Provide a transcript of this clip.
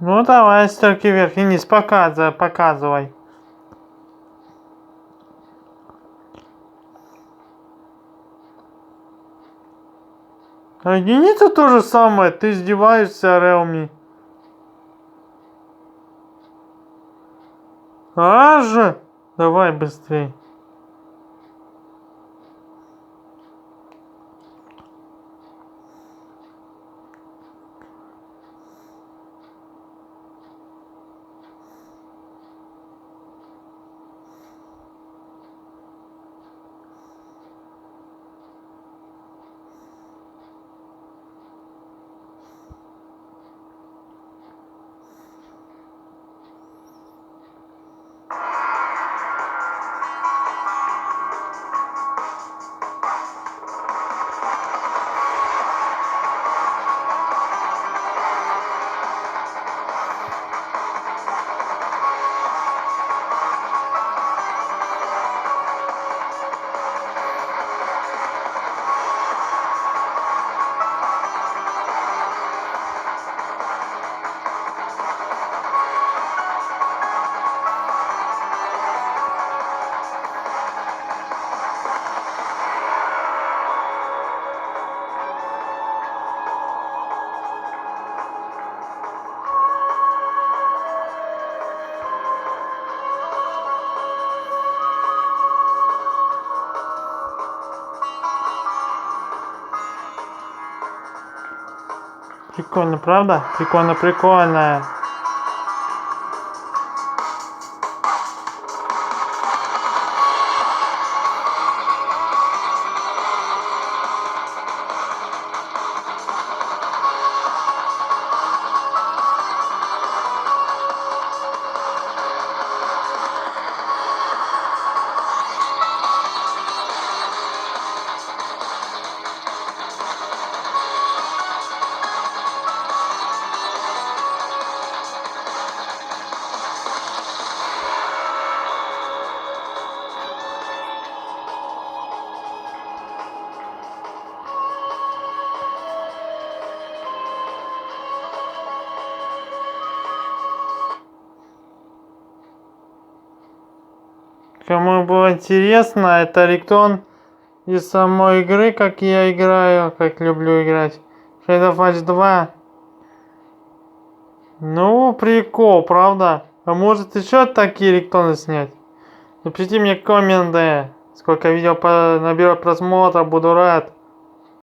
Ну давай, стрелки вверх и вниз, показывай. А единица то же самое, ты издеваешься, Realme. Аж! Давай быстрей. Прикольно, правда? Прикольно, прикольно. Кому было интересно, это рингтон из самой игры, как я играю, как люблю играть. Shadow Flash 2. Ну, прикол, правда? А может еще такие рингтоны снять? Напишите мне комменты, сколько видео наберет просмотра, буду рад.